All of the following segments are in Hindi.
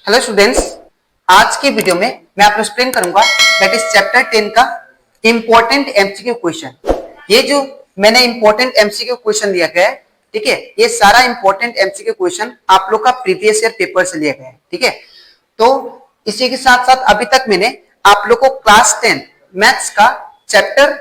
हेलो स्टूडेंट्स, आज की वीडियो में मैं आपको एक्सप्लेन करूंगा दैट इज चैप्टर 10 का इंपॉर्टेंट एमसीक्यू क्वेश्चन। ये जो मैंने इंपॉर्टेंट एमसीक्यू क्वेश्चन लिया गया है, ठीक है, ये सारा इंपॉर्टेंट एमसीक्यू क्वेश्चन आप लोग का प्रीवियस ईयर पेपर से लिया गया है, ठीक है। तो इसी के साथ साथ अभी तक मैंने आप लोग को क्लास 10 मैथ्स का chapter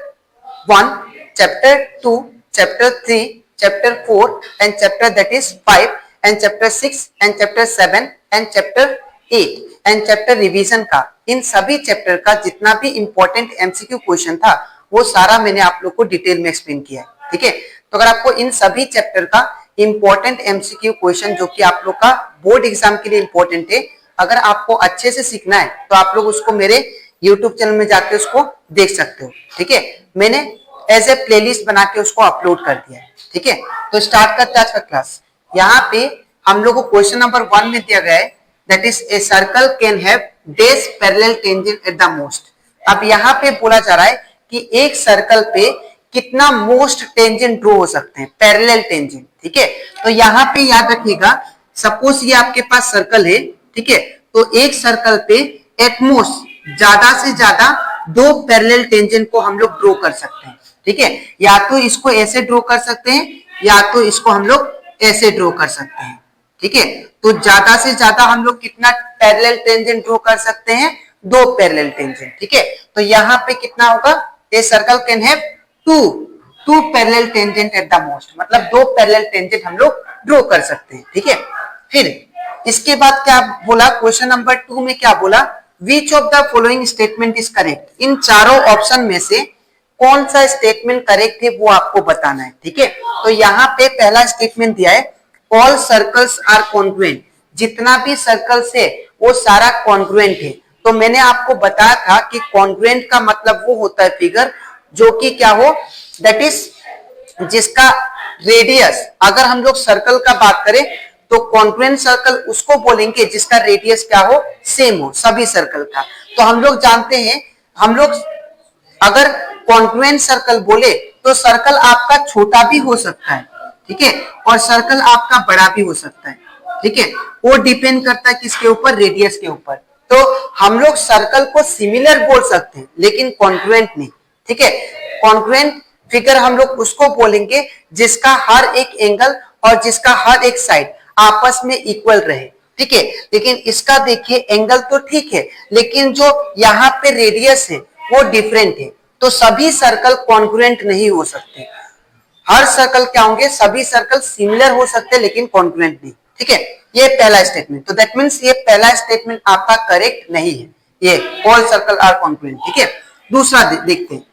1, chapter 2, chapter 3, chapter 4 and chapter that is 5 and chapter 6 and chapter 7 and chapter 8 and chapter revision का, इन सभी चैप्टर का जितना भी इंपॉर्टेंट एमसीक्यू क्वेश्चन था वो सारा मैंने आप लोग को डिटेल में एक्सप्लेन किया है, ठीक है। तो अगर आपको इन सभी चैप्टर का इंपॉर्टेंट एमसीक्यू क्वेश्चन जो कि आप लोग का बोर्ड एग्जाम के लिए इंपॉर्टेंट है, अगर आपको अच्छे से सीखना है तो आप लोग उसको मेरे यूट्यूब चैनल में जाके उसको देख सकते हो, ठीक है। मैंने एज ए प्लेलिस्ट बना के उसको अपलोड कर दिया है, ठीक है। तो स्टार्ट करते हैं आज का क्लास। यहाँ पे हम लोग को क्वेश्चन नंबर 1 में दिया गया है that is a circle can have dash parallel tangent at the most. अब यहाँ पे बोला जा रहा है कि एक सर्कल पे कितना मोस्ट टेंजेंट ड्रॉ हो सकते हैं, पैरेलल टेंजेंट, ठीक है। तो यहाँ पे याद रखिएगा, सपोज ये आपके पास सर्कल है, ठीक है, तो एक सर्कल पे एटमोस्ट ज्यादा से ज्यादा 2 पैरेलल टेंजेंट को हम लोग ड्रॉ कर सकते हैं, ठीक है। या तो इसको ऐसे ड्रॉ कर सकते हैं या तो इसको हम लोग ऐसे ड्रॉ कर सकते हैं, ठीक है। तो ज्यादा से ज्यादा हम लोग कितना पैरेलल टेंजेंट ड्रॉ कर सकते हैं, 2 पैरेलल टेंजेंट, ठीक है। तो यहाँ पे कितना होगा, a circle can have 2 parallel tangent at the most, मतलब 2 पैरेलल टेंजेंट हम लोग ड्रॉ कर सकते हैं, ठीक है। फिर इसके बाद क्या बोला, क्वेश्चन नंबर 2 में क्या बोला, which of the following statement is correct. इन चारों ऑप्शन में से कौन सा स्टेटमेंट करेक्ट है वो आपको बताना है, ठीक है। तो यहाँ पे पहला स्टेटमेंट दिया है ऑल सर्कल्स आर कॉन्ग्रुएंट, जितना भी सर्कल्स है वो सारा कॉन्ग्रुएंट है। तो मैंने आपको बताया था कि कॉन्ग्रुएंट का मतलब वो होता है फिगर जो कि क्या हो, दैट इज जिसका रेडियस, अगर हम लोग सर्कल का बात करें तो कॉन्ग्रुएंट सर्कल उसको बोलेंगे जिसका रेडियस क्या हो, सेम हो सभी सर्कल का। तो हम लोग जानते हैं, हम लोग अगर कॉन्ग्रुएंट सर्कल बोले तो सर्कल आपका छोटा भी हो सकता है, ठीक है, और सर्कल आपका बड़ा भी हो सकता है, ठीक है। वो डिपेंड करता है किसके ऊपर, रेडियस के ऊपर। तो हम लोग सर्कल को सिमिलर बोल सकते हैं लेकिन कॉन्ग्रुएंट नहीं, ठीक है। कॉन्ग्रुएंट फिगर हम लोग उसको बोलेंगे जिसका हर एक एंगल और जिसका हर एक साइड आपस में इक्वल रहे, ठीक है। लेकिन इसका देखिए एंगल तो ठीक है लेकिन जो यहाँ पे रेडियस है वो डिफरेंट है, तो सभी सर्कल कॉन्ग्रुएंट नहीं हो सकते। हर सर्कल क्या होंगे, सभी सर्कल सिमिलर हो सकते हैं लेकिन कॉन्ग्रुएंट नहीं, ठीक है। ये पहला स्टेटमेंट, तो दैट मींस ये पहला स्टेटमेंट आपका करेक्ट नहीं है, ये ऑल सर्कल आर कॉन्ग्रुएंट, ठीक है। दूसरा देखते हैं,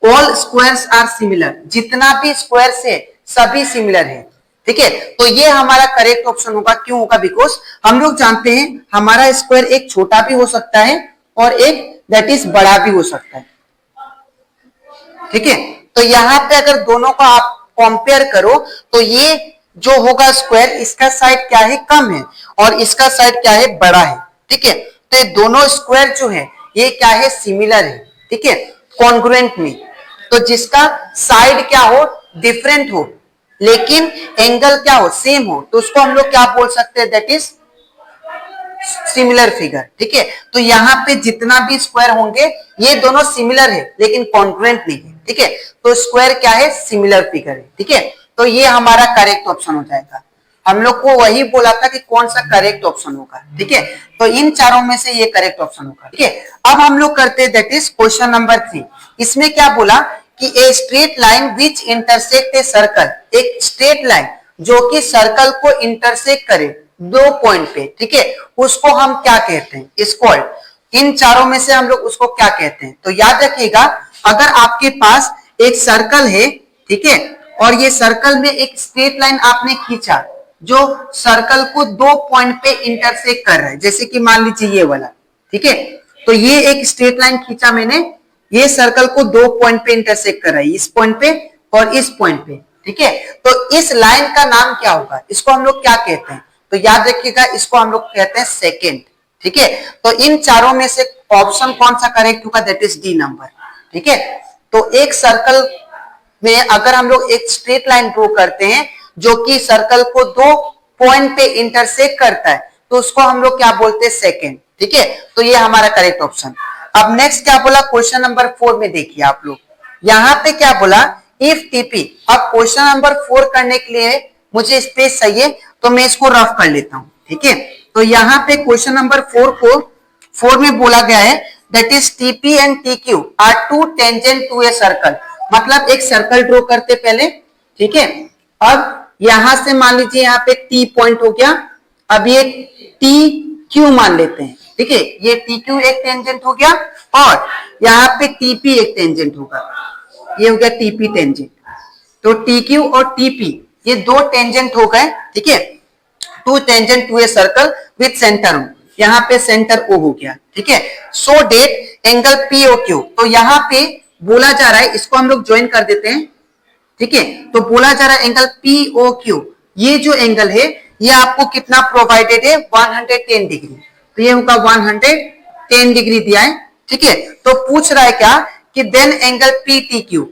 ऑल स्क्वायर्स आर सिमिलर, जितना भी स्क्वायर्स है सभी सिमिलर है, ठीक है। तो ये हमारा करेक्ट ऑप्शन होगा। क्यों होगा, बिकॉज हम लोग जानते हैं हमारा स्क्वायर एक छोटा भी हो सकता है और एक दैट इज बड़ा भी हो सकता है, ठीक है। तो यहाँ पे अगर दोनों को आप कंपेयर करो तो ये जो होगा स्क्वायर, इसका साइड क्या है, कम है और इसका साइड क्या है, बड़ा है, ठीक है। तो ये दोनों स्क्वायर जो है ये क्या है, सिमिलर है, ठीक है, कॉन्ग्रुएंट में। तो जिसका साइड क्या हो, डिफरेंट हो लेकिन एंगल क्या हो, सेम हो, तो उसको हम लोग क्या बोल सकते हैं, दैट इज सिमिलर फिगर, ठीक है। तो यहाँ पे जितना भी स्क्वायर होंगे ये दोनों सिमिलर है लेकिन कॉन्ग्रुएंट नहीं है, ठीक है। तो स्क्वायर क्या है, सिमिलर फिगर है, ठीक है। तो ये हमारा करेक्ट ऑप्शन हो जाएगा। हम लोग को वही बोला था कि कौन सा करेक्ट ऑप्शन होगा, ठीक है। तो इन चारों में से ये करेक्ट ऑप्शन होगा, ठीक है। अब हम लोग करते हैं दैट इज क्वेश्चन नंबर 3। इसमें क्या बोला कि a straight line which intersect a circle, एक स्ट्रेट लाइन जो कि सर्कल को इंटरसेक्ट करे 2 पॉइंट पे, ठीक है, उसको हम क्या कहते हैं, इज कॉल्ड। इन चारों में से हम लोग उसको क्या कहते हैं, तो याद रखिएगा, अगर आपके पास एक सर्कल है, ठीक है, और ये सर्कल में एक स्ट्रेट लाइन आपने खींचा जो सर्कल को 2 पॉइंट पे इंटरसेक्ट कर रहा है, जैसे कि मान लीजिए ये वाला, ठीक है। तो ये एक स्ट्रेट लाइन खींचा मैंने, ये सर्कल को 2 पॉइंट पे इंटरसेक्ट कर रहा है, इस पॉइंट पे और इस पॉइंट पे, ठीक है। तो इस लाइन का नाम क्या होगा, इसको हम लोग क्या कहते हैं, तो याद रखिएगा इसको हम लोग कहते हैं सेकेंड, ठीक है। तो इन चारों में से ऑप्शन कौन सा करेक्ट होगा, दैट इज डी नंबर, ठीक है। तो एक सर्कल में अगर हम लोग एक स्ट्रेट लाइन ड्रॉ करते हैं जो कि सर्कल को 2 पॉइंट पे इंटरसेक्ट करता है, तो उसको हम लोग क्या बोलते हैं, सेकेंड। ठीक है, तो ये हमारा करेक्ट ऑप्शन। अब नेक्स्ट क्या बोला क्वेश्चन नंबर 4 में, देखिए आप लोग यहाँ पे क्या बोला, इफ टीपी। अब क्वेश्चन नंबर 4 करने के लिए मुझे स्पेस चाहिए, तो मैं इसको रफ कर लेता हूं। ठीक है, तो यहाँ पे क्वेश्चन नंबर 4 में बोला गया है that is TP and TQ are two tangent to a circle. मतलब एक सर्कल ड्रॉ करते पहले। ठीक है, अब यहां से मान लीजिए यहाँ पे टी पॉइंट हो गया, अब ये टी क्यू मान लेते हैं। ठीक है, ये टी क्यू एक टेंजेंट हो गया और यहाँ पे टीपी एक टेंजेंट होगा, ये हो गया टीपी टेंजेंट। तो टी क्यू और टीपी ये दो टेंजेंट हो गए। ठीक है, two tangent to a circle with centre O, यहाँ पे सेंटर ओ हो गया। ठीक है, so that angle P O Q, तो यहाँ पे बोला जा रहा है, इसको हम लोग ज्वाइन कर देते हैं। ठीक है, तो बोला जा रहा है एंगल पी ओ क्यू, ये जो एंगल है ये आपको कितना प्रोवाइडेड है, 110 डिग्री। तो ये होगा 110 डिग्री दिया है। ठीक है, तो पूछ रहा है क्या कि then angle P T Q,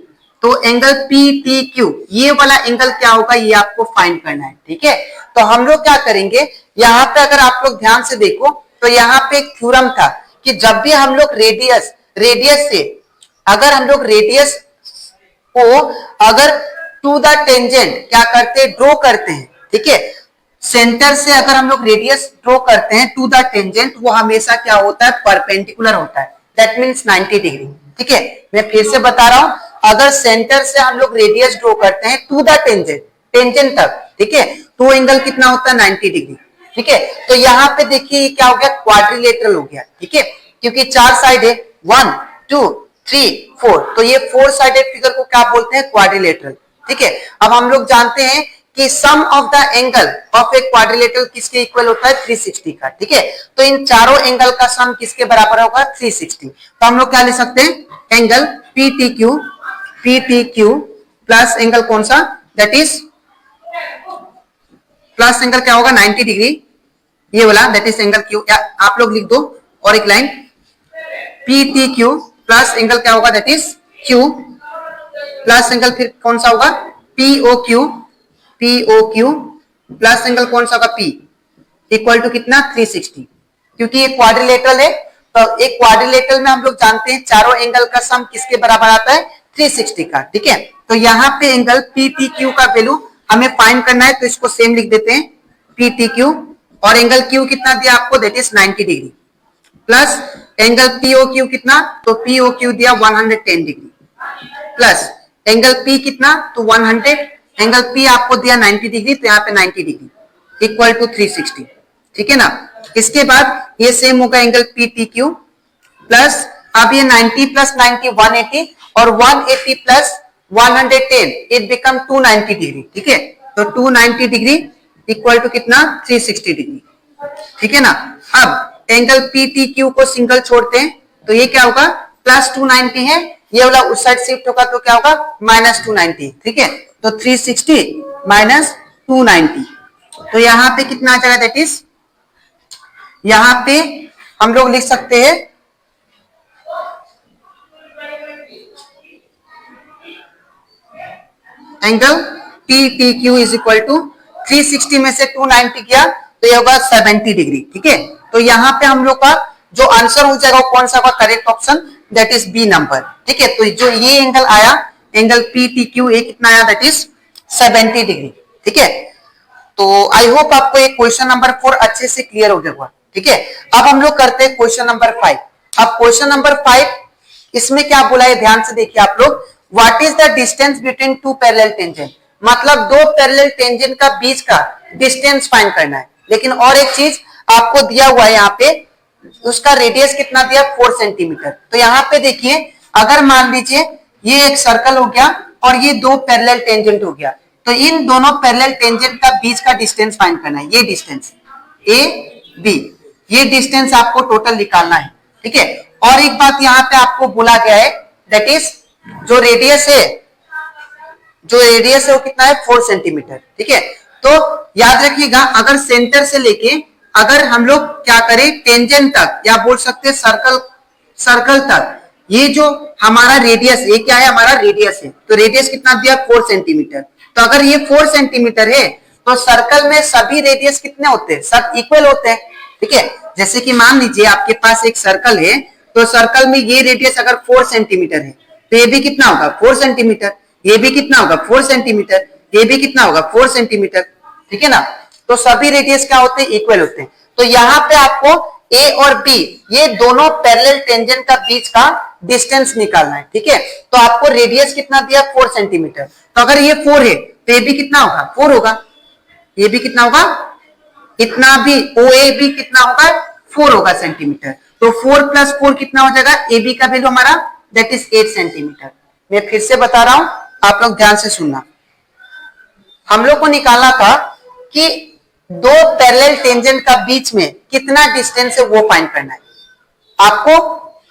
तो एंगल पी टी क्यू ये वाला एंगल क्या होगा, ये आपको फाइंड करना है। ठीक है, तो हम लोग क्या करेंगे, यहाँ पे अगर आप लोग ध्यान से देखो तो यहाँ पे एक थ्योरम था कि जब भी हम लोग रेडियस से अगर हम लोग रेडियस को अगर टू द टेंजेंट क्या करते हैं, ड्रॉ करते हैं। ठीक है, सेंटर से अगर हम लोग रेडियस ड्रॉ करते हैं टू द टेंजेंट, वो हमेशा क्या होता है, परपेंडिकुलर होता है, दैट मींस 90 डिग्री। ठीक है, मैं फिर से बता रहा हूं, अगर सेंटर से हम लोग रेडियस ड्रॉ करते हैं टू द टेंजेंट तक, ठीक है, तो एंगल कितना होता है, 90 डिग्री। ठीक है, तो यहाँ पे देखिए क्या हो गया, क्वाड्रिलेटरल हो गया। ठीक है, क्योंकि 4 साइड है, 1 2 3 4, तो ये 4 साइडेड फिगर को क्या बोलते हैं, क्वाड्रिलेटरल। ठीक है, अब हम लोग जानते हैं कि sum of the angle of a quadrilateral किसके इक्वल होता है, 360 का। ठीक है, तो इन चारों एंगल का सम किसके बराबर होगा, 360। तो हम लोग क्या ले सकते हैं, angle P T Q plus angle कौन सा, दैट इज प्लस एंगल क्या होगा, 90 डिग्री, ये वाला दैट इज एंगल क्यू, या आप लोग लिख दो और एक line P T Q plus angle क्या होगा, that is Q plus angle फिर कौन सा होगा, पीओ क्यू प्लस एंगल कौन सा होगा, पी, इक्वल टू कितना, 360। क्योंकि ये क्वाड्रिलेटरल है, तो एक क्वाड्रिलेटरल में हम लोग जानते हैं चारों एंगल का सम किसके बराबर आता है, 360 का। ठीक है, तो यहाँ पे एंगल पी टी क्यू का वैल्यू हमें फाइंड करना है, तो इसको सेम लिख देते हैं, पी टी क्यू, और एंगल क्यू कितना दिया आपको, that is 90 degree, plus angle PO Q कितना, तो पीओ क्यू दिया 110 डिग्री, प्लस एंगल पी कितना, तो 100, एंगल पी आपको दिया 90 डिग्री, तो यहाँ पे 90 डिग्री इक्वल टू 360। ठीक है ना, इसके बाद ये सेम होगा angle P T Q plus, अब ये 90 प्लस 90 180, और 180 प्लस 110 इट बिकम 290 डिग्री। ठीक है, तो 290 डिग्री इक्वल टू कितना, 360 डिग्री। ठीक है ना, अब एंगल पी टी क्यू को सिंगल छोड़ते हैं, तो ये क्या होगा, प्लस 290 है, ये वाला उस साइड शिफ्ट होगा तो क्या होगा, माइनस 290। ठीक है, तो 360 माइनस 290, तो यहाँ पे कितना आ जाएगा, दैट इज यहाँ पे हम लोग लिख सकते हैं angle P T Q is equal to 360 में से 290 किया तो ये होगा 70 डिग्री। ठीक है, तो यहाँ पे हम लोग का जो आंसर हो जाएगा वो कौन सा होगा, correct option, that is B number. ठीक है, तो जो ये एंगल आया, एंगल पी टी क्यू, ये कितना आया, दैट इज 70 डिग्री। ठीक है, तो आई होप आपको ये क्वेश्चन नंबर 4 अच्छे से क्लियर हो गया होगा। ठीक है, अब हम लोग करते हैं क्वेश्चन नंबर 5। अब क्वेश्चन नंबर 5 इसमें क्या बोला है, ध्यान से देखिए आप लोग, what is the distance between two parallel tangent, मतलब दो पैरेलल टेंजेंट का बीच का डिस्टेंस फाइंड करना है। लेकिन और एक चीज आपको दिया हुआ है यहाँ पे, उसका रेडियस कितना दिया, 4 सेंटीमीटर। तो यहाँ पे देखिए, अगर मान लीजिए ये एक सर्कल हो गया और ये दो पैरेलल टेंजेंट हो गया, तो इन दोनों पैरेलल टेंजेंट का बीच का डिस्टेंस फाइंड करना है, ये डिस्टेंस ए बी, ये डिस्टेंस आपको टोटल निकालना है। ठीक है, और एक बात यहाँ पे आपको बोला गया है, दैट इज जो रेडियस है वो कितना है, 4 सेंटीमीटर। ठीक है, तो याद रखिएगा, अगर सेंटर से लेके अगर हम लोग क्या करें, टेंजेंट तक, या बोल सकते हैं सर्कल तक, ये जो हमारा रेडियस, ये क्या है, हमारा रेडियस है, तो रेडियस कितना दिया, 4 सेंटीमीटर। तो अगर ये 4 सेंटीमीटर है तो सर्कल में सभी रेडियस कितने होते हैं, सब इक्वल होते हैं। ठीक है, जैसे कि मान लीजिए आपके पास एक सर्कल है, तो सर्कल में ये रेडियस अगर 4 सेंटीमीटर है तो ये भी कितना होगा 4 सेंटीमीटर, ये भी कितना होगा 4 सेंटीमीटर, ये भी कितना होगा 4 सेंटीमीटर। ठीक है ना, तो सभी रेडियस क्या होते हैं, इक्वल होते हैं। तो यहाँ पे आपको ए और बी ये दोनों पैरेलल टेंजेंट का बीच का डिस्टेंस निकालना है। ठीक है, तो आपको रेडियस कितना दिया 4 सेंटीमीटर, तो अगर ये 4 है तो ये भी कितना होगा 4 होगा, ये भी कितना होगा, इतना भी ओ ए भी कितना होगा 4 होगा सेंटीमीटर। तो 4 + 4 कितना हो जाएगा, ए बी का वैल्यू हमारा दैट इज 8 सेंटीमीटर। मैं फिर से बता रहा हूं, आप लोग ध्यान से सुनना। हम लोग को निकालना था कि दो पैरेलल टेंजेंट का बीच में कितना डिस्टेंस है वो फाइंड करना है। आपको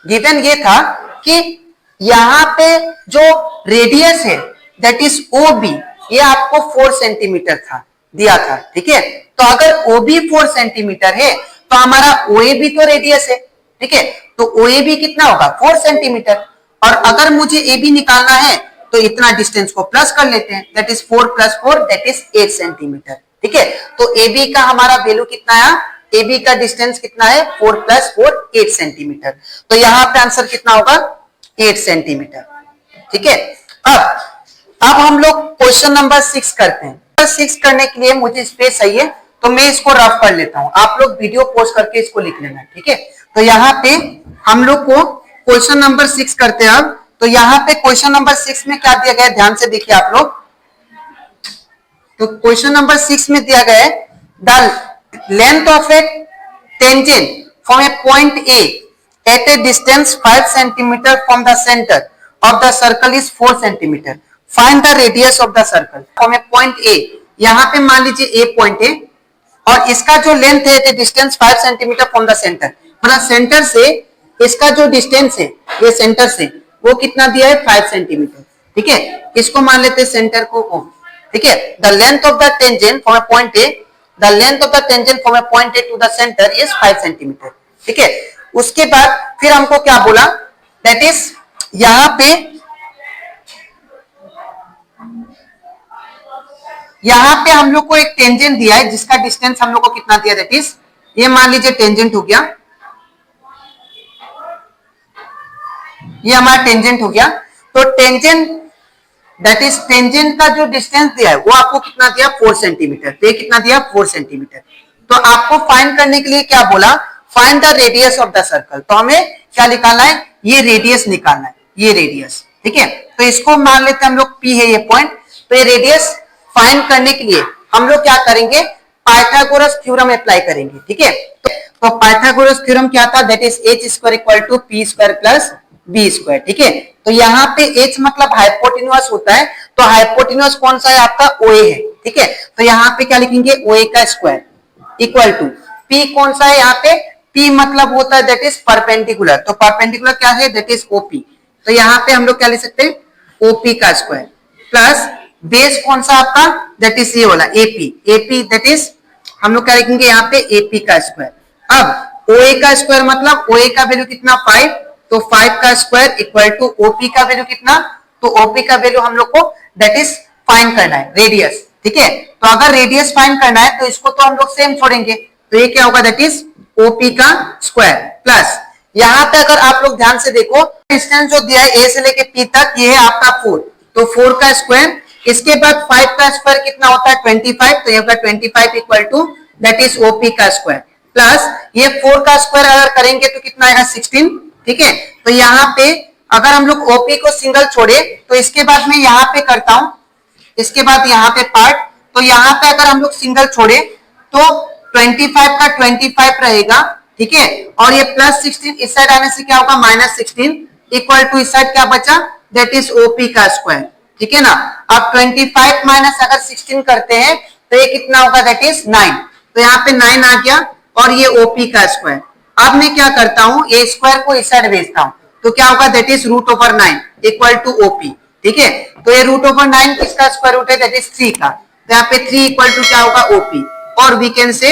गिवन ये था कि यहां पे जो रेडियस है दैट इज ओ बी, ये आपको 4 सेंटीमीटर था दिया था। ठीक है, तो अगर ओ बी 4 सेंटीमीटर है तो हमारा ओ ए भी तो रेडियस है। ठीक है, तो ओ ए भी कितना होगा 4 सेंटीमीटर, और अगर मुझे ए बी निकालना है तो इतना डिस्टेंस को प्लस कर लेते हैं, that is 4 + 4 that is 8 centimetre. ठीक है, तो ए बी का हमारा वैल्यू कितना है, ए बी का डिस्टेंस कितना है 4 + 4 8 सेंटीमीटर। तो यहां पे आंसर कितना होगा 8 सेंटीमीटर। ठीक है, अब हम लोग क्वेश्चन नंबर 6 करते हैं। 6 करने के लिए मुझे स्पेस चाहिए, तो मैं इसको रफ कर लेता हूं, आप लोग वीडियो पॉज करके इसको लिख लेना। ठीक है, तो यहाँ पे हम लोग को क्वेश्चन नंबर 6 करते हैं। अब तो यहाँ पे क्वेश्चन नंबर 6 में क्या दिया गया है, ध्यान से देखिए आप लोग। तो क्वेश्चन नंबर 6 में दिया गया है the length of a tangent from a point A at a distance 5 centimetre from the centre of the circle is 4 centimetre, find the radius of the circle from a point A. यहाँ पे मान लीजिए ए पॉइंट है और इसका जो लेंथ है distance 5 centimetre from the centre, मतलब सेंटर से इसका जो डिस्टेंस है ये सेंटर से वो कितना दिया है 5 सेंटीमीटर। ठीक है, इसको मान लेते हैं सेंटर को O। ठीक है, the length of the tangent from a point A, the length of the tangent from a point A to the centre is 5 centimetre. ठीक है, उसके बाद फिर हमको क्या बोला, दैट इज यहाँ पे हम लोग को एक टेंजेंट दिया है जिसका डिस्टेंस हम लोग को कितना दिया, दैट इज ये मान लीजिए टेंजेंट हो गया, ये हमारा टेंजेंट हो गया। तो टेंजेंट दैट इज टेंजेंट का जो डिस्टेंस दिया है वो आपको कितना दिया 4 सेंटीमीटर, तो ये कितना दिया 4 सेंटीमीटर। तो आपको फाइंड करने के लिए क्या बोला, find the radius of the circle. तो हमें क्या निकालना है, ये रेडियस निकालना है, ये रेडियस। ठीक है, तो इसको मान लेते हैं हम लोग P है ये पॉइंट। तो ये रेडियस फाइंड करने के लिए हम लोग क्या करेंगे, पाइथागोरस थ्योरम अप्लाई करेंगे। ठीक है, तो पाइथागोरस थ्योरम क्या था, that is h² = p² + b²। ठीक है, तो यहाँ पे h मतलब हाइपोटेन्यूज होता है, तो हाइपोटेन्यूज कौन सा है आपका OA है। ठीक है, तो यहाँ पे क्या लिखेंगे OA का स्क्वायर इक्वल टू p कौन सा है, यहाँ पे p मतलब होता है दैट इज परपेंडिकुलर, तो परपेंडिकुलर क्या है दैट इज OP। तो यहाँ पे हम लोग क्या लिख सकते हैं OP का स्क्वायर प्लस बेस कौन सा आपका दैट इज ये वाला AP दैट इज हम लोग क्या लिखेंगे यहाँ पे AP का स्क्वायर। अब OA का स्क्वायर मतलब OA का वैल्यू कितना 5, तो 5 का स्क्वायर इक्वल टू OP का वैल्यू कितना, तो OP का वैल्यू हम लोग को दैट इज फाइंड करना है रेडियस। ठीक है, तो अगर रेडियस फाइंड करना है तो इसको तो हम लोग सेम छोड़ेंगे, तो ये क्या होगा दैट इज OP का स्क्वायर प्लस यहाँ पे अगर आप लोग ध्यान से देखो डिस्टेंस जो दिया है A से लेके P तक ये है आपका 4, तो 4 का स्क्वायर, इसके बाद 5 का स्क्वायर कितना होता है 25, तो ये होगा 25 equal to that is OP का स्क्वायर प्लस ये 4 का स्क्वायर अगर करेंगे तो कितना आएगा 16। ठीक है, तो यहाँ पे अगर हम लोग OP को सिंगल छोड़े तो इसके बाद मैं यहाँ पे करता हूं, इसके बाद यहाँ पे पार्ट, तो यहाँ पे अगर हम लोग सिंगल छोड़े तो 25 का 25 रहेगा। ठीक है, और ये प्लस 16 इस साइड आने से क्या होगा -16 इक्वल टू इस साइड क्या बचा दैट इज OP का स्क्वायर। ठीक है ना, अब 25 माइनस अगर 16 करते हैं तो ये कितना होगा दैट इज 9, तो यहाँ पे 9 आ गया और ये OP का स्क्वायर। अब मैं क्या करता हूं, ए स्क्वायर को इस साइड भेजता हूं, तो क्या होगा that is √9 equal to OP। ठीक है, तो ये √9 किसका स्क्वायर रूट है दैट इज 3 का, तो यहाँ पे 3 इक्वल टू क्या होगा OP, और वी कैन से